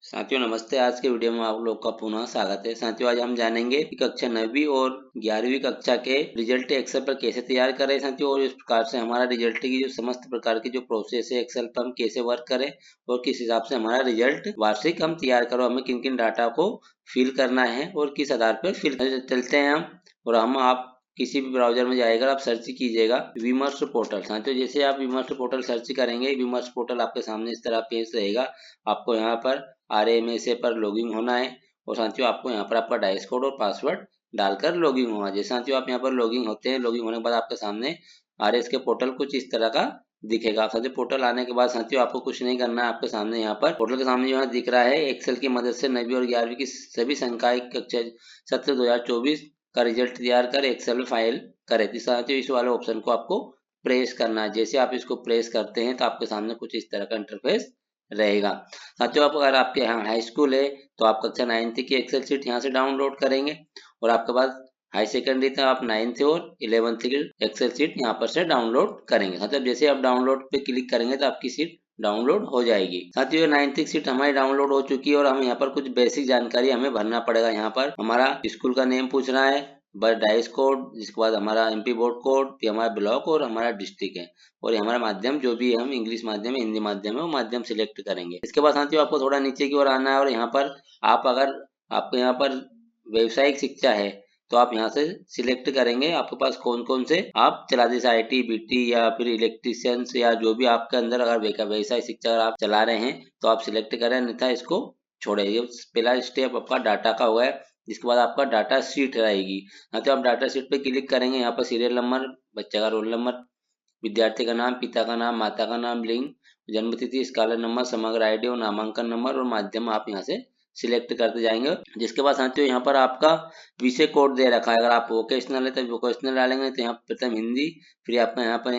साथियों नमस्ते। आज के वीडियो में आप लोग का पुनः स्वागत है। साथियों आज हम जानेंगे कि कक्षा 9वीं और 11वीं कक्षा के रिजल्ट एक्सेल पर कैसे तैयार करें साथियों, और इस प्रकार से हमारा रिजल्ट की जो समस्त प्रकार की जो प्रोसेस है एक्सेल पर हम कैसे वर्क करें और किस हिसाब से हमारा रिजल्ट वार्षिक हम तैयार करो, हमें किन किन डाटा को फिल करना है और किस आधार पर फिल चलते हैं हम। और हम आप किसी भी ब्राउजर में जाएगा, आप सर्च कीजिएगा विमर्श पोर्टल। साथियों जैसे आप विमर्श पोर्टल सर्च करेंगे, विमर्श पोर्टल आपके सामने इस तरह पेज रहेगा। आपको यहाँ पर RMSA पर लॉगिन होना है और साथियों आपको यहाँ पर आपका डाइस कोड और पासवर्ड डालकर लॉगिन होना है। जैसे साथियों आप यहाँ पर लॉगिन होते हैं, लॉगिन होने के बाद आपके सामने RS के पोर्टल कुछ इस तरह का दिखेगा। साथियों पोर्टल आने के बाद साथियों आपको कुछ नहीं करना है। आपके सामने यहाँ पर पोर्टल के सामने जो दिख रहा है, एक्सेल की मदद से 9वीं और 11वीं की सभी संकाय कक्षा सत्र 2024 का रिजल्ट तैयार कर एक्सेल में फाइल करें। तो साथियों इस वाले ऑप्शन को आपको प्रेस करना है। जैसे आप इसको प्रेस करते हैं तो आपके सामने कुछ इस तरह का इंटरफेस रहेगा। साथियों आप अगर आपके यहाँ हाई स्कूल है तो आप कक्षा 9th की एक्सेल शीट यहाँ से डाउनलोड करेंगे, और आपके पास हाई सेकेंडरी तो आप 9th और 11th की एक्सेल शीट यहाँ पर से डाउनलोड करेंगे। मतलब जैसे आप डाउनलोड पे क्लिक करेंगे तो आपकी सीट डाउनलोड हो जाएगी। साथियों 9th की सीट हमारी डाउनलोड हो चुकी है और हम यहाँ पर कुछ बेसिक जानकारी हमें भरना पड़ेगा। यहाँ पर हमारा स्कूल का नेम पूछ रहा है, बस डाइस कोड, जिसके बाद हमारा MP बोर्ड कोड, फिर हमारा ब्लॉक और हमारा डिस्ट्रिक्ट है, और ये हमारा माध्यम जो भी है, हम इंग्लिश माध्यम है हिंदी माध्यम है वो माध्यम सिलेक्ट करेंगे। इसके बाद साथियों आपको थोड़ा नीचे की ओर आना है और यहाँ पर आप अगर आपको यहाँ पर व्यवसायिक शिक्षा है तो आप यहाँ से सिलेक्ट करेंगे आपके पास कौन कौन से आप चला, जैसे IT BT या फिर इलेक्ट्रिशियंस या जो भी आपके अंदर अगर व्यवसायिक शिक्षा अगर आप चला रहे हैं तो आप सिलेक्ट करें, अन्यथा इसको छोड़े। ये पहला स्टेप आपका डाटा का हुआ है। इसके बाद आपका डाटा शीट रहेगी। हाँ तो आप डाटा शीट पे क्लिक करेंगे, यहाँ पर सीरियल नंबर, बच्चे का रोल नंबर, विद्यार्थी का नाम, पिता का नाम, माता का नाम, लिंग, जन्मतिथि, स्कॉलर नंबर, समग्र ID और नामांकन नंबर और माध्यम आप यहाँ से सिलेक्ट करते जाएंगे। जिसके बाद साथियों यहाँ पर आपका विषय कोड दे रखा है। अगर आप वोकेशनल है तो वोकेशनल डालेंगे, तो यहाँ प्रथम हिंदी, फिर आपका यहाँ पर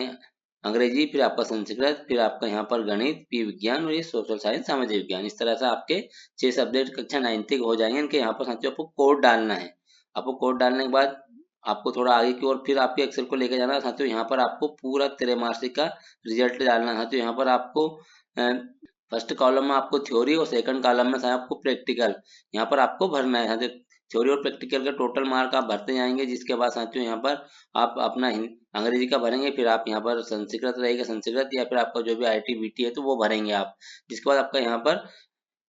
अंग्रेजी, फिर आपका संस्कृत, फिर आपका यहाँ पर गणित, फिर विज्ञान और ये सोशल साइंस सामाजिक विज्ञान। इस तरह से आपके 6 सब्जेक्ट कक्षा 9 तक हो जाएंगे। इनके यहाँ पर साथियों आपको कोड डालना है। आपको कोड डालने के बाद आपको थोड़ा आगे की ओर फिर आपके एक्सेल को लेकर जाना है। साथियों यहाँ पर आपको पूरा त्रैमासिक का रिजल्ट डालना है। साथियों यहाँ पर आपको फर्स्ट कॉलम में आपको थ्योरी और सेकंड कॉलम में आपको प्रैक्टिकल यहाँ पर आपको भरना है। साथियों थ्योरी और प्रैक्टिकल का टोटल मार्क आप भरते जाएंगे। जिसके बाद साथियों यहाँ पर आप अपना अंग्रेजी का भरेंगे, फिर आप यहाँ पर संस्कृत रहेगा संस्कृत, या फिर आपका जो भी IT BT है तो वो भरेंगे आप। जिसके बाद आपका यहाँ पर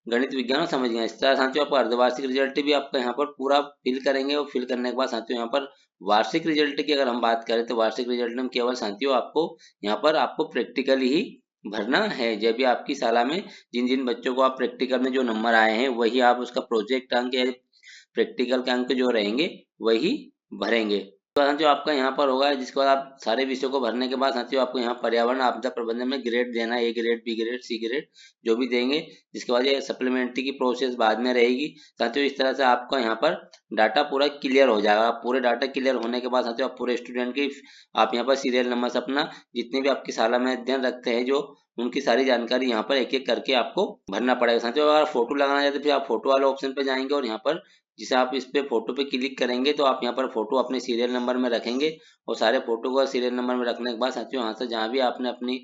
गणित विज्ञान और समझ गए। इस तरह साथियों आपका अर्धवार्षिक रिजल्ट भी आपका यहाँ पर पूरा फिल करेंगे, और फिल करने के बाद साथियों यहाँ पर वार्षिक रिजल्ट की अगर हम बात करें तो वार्षिक रिजल्ट में केवल साथियों आपको यहाँ पर आपको प्रैक्टिकली ही भरना है। जब भी आपकी शाला में जिन जिन बच्चों को आप प्रैक्टिकल में जो नंबर आए हैं वही आप उसका प्रोजेक्ट अंक या प्रैक्टिकल के अंक जो रहेंगे वही भरेंगे। तो जो आपका यहाँ पर होगा, जिसके बाद आप सारे विषयों को भरने के बाद साथियों आपको यहाँ पर्यावरण आपदा प्रबंधन में ग्रेड देना है, A grade, B grade, C grade जो भी देंगे। जिसके बाद ये सप्लीमेंट्री की प्रोसेस बाद में रहेगी। साथियों इस तरह से आपका यहाँ पर डाटा पूरा क्लियर हो जाएगा। पूरे डाटा क्लियर होने के बाद साथियों आप पूरे स्टूडेंट की आप यहाँ पर सीरियल नंबर अपना जितने भी आपकी शाला में अध्ययन रखते हैं जो उनकी सारी जानकारी यहाँ पर एक एक करके आपको भरना पड़ेगा। साथियों अगर फोटो लगाना चाहते तो फिर आप फोटो वाले ऑप्शन पे जाएंगे, और यहाँ पर जिसे आप इस पे फोटो पे क्लिक करेंगे तो आप यहाँ पर फोटो अपने सीरियल नंबर में रखेंगे, और सारे फोटो को सीरियल नंबर में रखने के बाद साथियों यहाँ से जहाँ भी आपने अपनी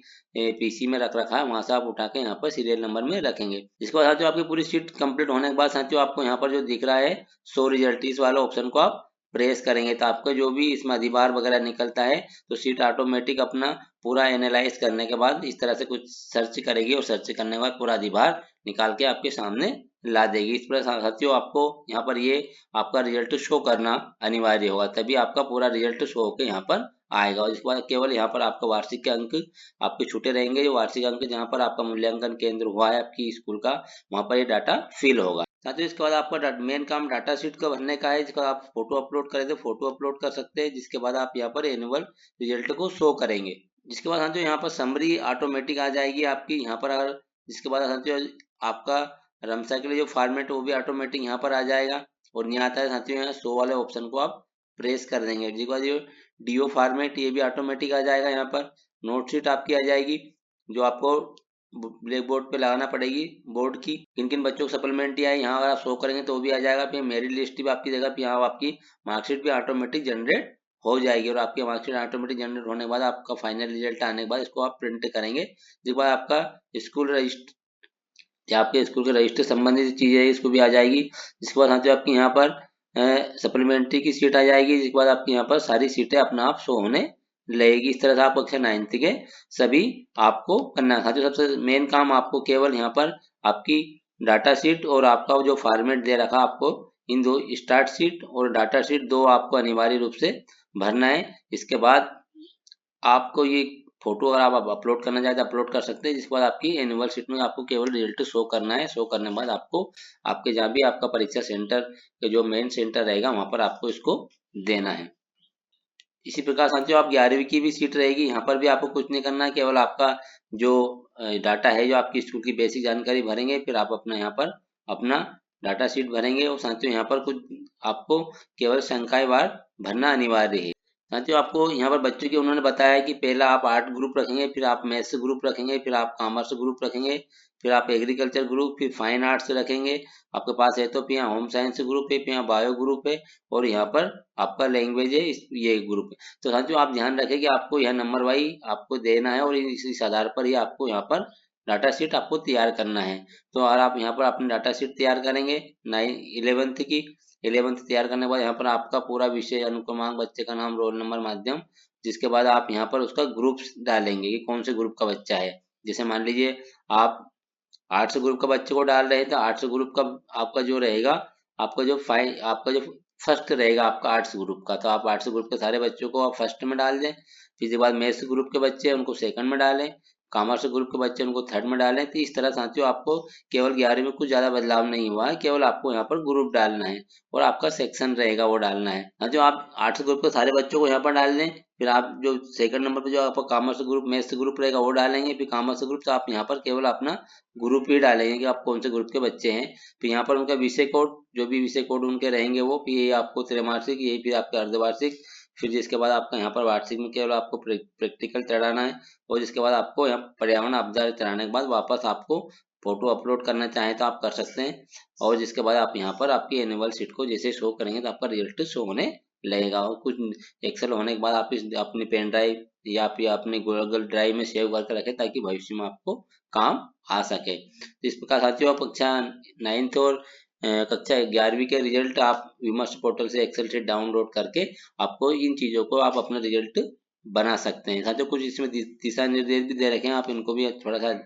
PC में रख रखा है वहां से आप उठा के यहाँ पर सीरियल नंबर में रखेंगे। जिसके बाद साथियों आपकी पूरी शीट कंप्लीट होने के बाद साथियों आपको यहाँ पर जो दिख रहा है शो रिजल्ट, इस वाला ऑप्शन को आप प्रेस करेंगे तो आपका जो भी इसमें अधिभार वगैरह निकलता है तो सीट ऑटोमेटिक अपना पूरा एनालाइज करने के बाद इस तरह से कुछ सर्च करेगी, और सर्च करने के बाद पूरा अधिभार निकाल के आपके सामने ला देगी। इस पर साथियों आपको यहाँ पर ये आपका रिजल्ट शो करना अनिवार्य होगा, तभी आपका पूरा रिजल्ट शो होकर यहाँ पर आएगा। और इसके बाद केवल यहाँ पर आपका वार्षिक के अंक आपके छूटे रहेंगे। जो वार्षिक अंक जहाँ पर आपका मूल्यांकन केंद्र हुआ है आपकी स्कूल का, वहाँ पर ये डाटा फिल होगा। साथियों इसके बाद आपका मेन काम डाटा शीट को भरने का है। जिसका आप फोटो अपलोड करें तो फोटो अपलोड कर सकते हैं। जिसके बाद आप यहाँ पर एनुअल रिजल्ट को शो करेंगे। जिसके बाद साथियों यहाँ पर समरी ऑटोमेटिक आ जाएगी आपकी यहाँ पर। अगर जिसके बाद साथियों आपका रमसा के लिए जो फॉर्मेट है वो भी ऑटोमेटिक यहाँ पर आ जाएगा, और नहीं आता है साथियों यहाँ शो वाले ऑप्शन को आप प्रेस कर देंगे। जिसके बाद ये DO फॉर्मेट ये भी ऑटोमेटिक आ जाएगा। यहाँ पर नोट शीट आपकी आ जाएगी जो आपको ब्लैक बोर्ड पे लगाना पड़ेगी बोर्ड की, किन किन बच्चों को सप्लीमेंट्री आई यहाँ अगर आप शो करेंगे तो वो भी आ जाएगा। फिर मेरिट लिस्ट भी आपकी जगह पे यहाँ आपकी मार्कशीट भी ऑटोमेटिक जनरेट हो जाएगी, और आपकी मार्कशीट ऑटोमेटिक जनरेट होने के बाद आपका फाइनल रिजल्ट आने के बाद इसको आप प्रिंट करेंगे। जिसके बाद आपका स्कूल रजिस्टर या आपके स्कूल के रजिस्टर संबंधित चीजें इसको भी आ जाएगी। जिसके बाद साथियों आपकी यहाँ पर सप्लीमेंट्री की सीट आ जाएगी। जिसके बाद आपकी यहाँ पर सारी सीटें अपना आप शो होने लगेगी। इस तरह से आप कक्षा 9th के सभी आपको करना है साथियों। सबसे मेन काम आपको केवल यहाँ पर आपकी डाटा शीट और आपका जो फॉर्मेट दे रखा आपको, इन दो स्टार्ट शीट और डाटा शीट दो आपको अनिवार्य रूप से भरना है। इसके बाद आपको ये फोटो अगर आप अपलोड करना चाहते हैं अपलोड कर सकते हैं। जिसके बाद आपकी एनुअल शीट में आपको केवल रिजल्ट शो करना है। शो करने के बाद आपको आपके जहाँ भी आपका परीक्षा सेंटर के जो मेन सेंटर रहेगा वहां पर आपको इसको देना है। इसी प्रकार साथियों आप 11वीं की भी सीट रहेगी। यहाँ पर भी आपको कुछ नहीं करना है, केवल आपका जो डाटा है, जो आपकी स्कूल की बेसिक जानकारी भरेंगे, फिर आप अपना यहाँ पर अपना डाटा शीट भरेंगे। और साथियों यहाँ पर कुछ आपको केवल संख्याएं बार भरना अनिवार्य है। साथियों आपको यहाँ पर बच्चों की उन्होंने बताया कि पहला आप आर्ट ग्रुप रखेंगे, फिर आप मैथ्स ग्रुप रखेंगे, फिर आप कॉमर्स ग्रुप रखेंगे, फिर आप एग्रीकल्चर ग्रुप, फिर फाइन आर्ट्स रखेंगे। आपके पास है तो फिर यहाँ होम साइंस ग्रुप है, फिर यहाँ बायो ग्रुप है, और यहाँ पर आपका लैंग्वेज है, ये ग्रुप है। तो साथियों आप ध्यान रखें कि आपको यह नंबर वाइज आपको देना है और इस आधार पर ही आपको यहाँ पर डाटा शीट आपको तैयार करना है। तो अगर आप यहाँ पर अपनी डाटा शीट तैयार करेंगे 11th की, 11th तैयार करने के बाद यहाँ पर आपका पूरा विषय, अनुक्रमांक, बच्चे का नाम, रोल नंबर, माध्यम, जिसके बाद आप यहाँ पर उसका ग्रुप डालेंगे कि कौन से ग्रुप का बच्चा है। जैसे मान लीजिए आप आर्ट्स ग्रुप का बच्चे को डाल रहे हैं तो आर्ट्स ग्रुप का आपका जो रहेगा, आपका जो फर्स्ट रहेगा आपका आर्ट्स ग्रुप का, तो आप आर्ट्स ग्रुप के सारे बच्चों को आप फर्स्ट में डाल दें। फिर इसके बाद मैथ्स ग्रुप के बच्चे हैं उनको सेकंड में डालें, कॉमर्स ग्रुप के बच्चे उनको थर्ड में डालें। तो इस तरह साथियों आपको केवल 11वीं में कुछ ज्यादा बदलाव नहीं हुआ है, केवल आपको यहाँ पर ग्रुप डालना है और आपका सेक्शन रहेगा वो डालना है। साथियों आप आर्ट्स ग्रुप के सारे बच्चों को यहाँ पर डाल दें। फिर आप जो सेकंड नंबर पर जो आपका कॉमर्स ग्रुप, मैथ्स ग्रुप रहेगा वो डालेंगे। फिर कॉमर्स ग्रुप तो आप यहाँ पर केवल अपना ग्रुप ही डालेंगे कि आप कौन से ग्रुप के बच्चे हैं। फिर यहाँ पर उनका विषय कोड, जो भी विषय कोड उनके रहेंगे वो, फिर ये आपको त्रैमासिक, यही फिर आपके अर्धवार्षिक, फिर जिसके बाद आपका यहाँ पर वार्षिक में केवल आपको प्रैक्टिकल चढ़ाना है। और जिसके बाद आपको यहाँ पर्यावरण आपदा चढ़ाने के बाद वापस आपको फोटो अपलोड करना चाहें तो आप कर सकते हैं। और जिसके बाद आप यहाँ पर आपकी एनुअल शीट को जैसे शो करेंगे तो आपका रिजल्ट शो होने लगेगा। और कुछ एक्सेल होने के बाद आप इस अपनी पेन ड्राइव या फिर अपने गूगल ड्राइव में सेव करके रखें ताकि भविष्य में आपको काम आ सके। तो इस प्रकार साथियों आप कक्षा 9th और कक्षा 11वीं के रिजल्ट आप विमर्श पोर्टल से एक्सेल शीट डाउनलोड करके आपको इन चीजों को आप अपना रिजल्ट बना सकते हैं। साथियों कुछ इसमें दिशा निर्देश भी दे रखे हैं, आप इनको भी थोड़ा सा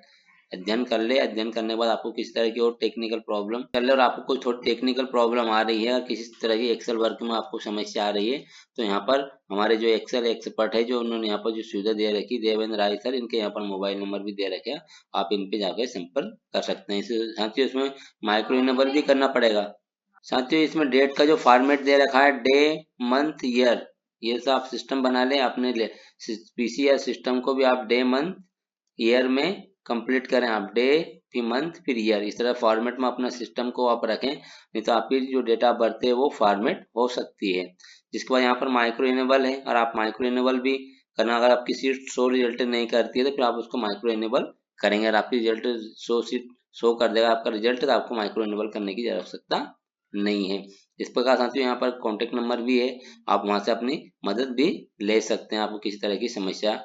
अध्ययन कर ले। अध्ययन करने के बाद आपको किसी तरह की और टेक्निकल प्रॉब्लम कर ले और आपको कोई थोड़ी टेक्निकल प्रॉब्लम आ रही है और किसी तरह की एक्सेल वर्क में आपको समस्या आ रही है, तो यहाँ पर हमारे जो एक्सेल एक्सपर्ट है, जो उन्होंने यहाँ पर जो सुविधा दे रखी, देवेंद्र राय सर, इनके यहाँ पर मोबाइल नंबर भी दे रखे हैं, आप इन पे जाकर संपर्क कर सकते हैं। साथियों इसमें माइक्रो इनेबल भी करना पड़ेगा। साथियों इसमें डेट का जो फॉर्मेट दे रखा है, डे, मंथ, ईयर, ये सब आप सिस्टम बना लें अपने पीसी या सिस्टम को भी। आप डे, मंथ, ईयर में कंप्लीट करें। आप डे, फिर मंथ, फिर ईयर, इस तरह फॉर्मेट में अपना सिस्टम को आप रखें, नहीं तो आपकी जो डेटा ऑफ बर्थ है वो फॉर्मेट हो सकती है। जिसके बाद यहाँ पर माइक्रो इनेबल है, और आप माइक्रो इनेबल भी करना, अगर आपकी सीट शो रिजल्ट नहीं करती है तो फिर आप उसको माइक्रो इनेबल करेंगे। अगर आपकी रिजल्ट शो कर देगा आपका रिजल्ट, तो आपको माइक्रो इनेबल करने की आवश्यकता नहीं है। इस प्रकार साथियों यहाँ पर कॉन्टेक्ट नंबर भी है, आप वहां से अपनी मदद भी ले सकते हैं, आपको किसी तरह की समस्या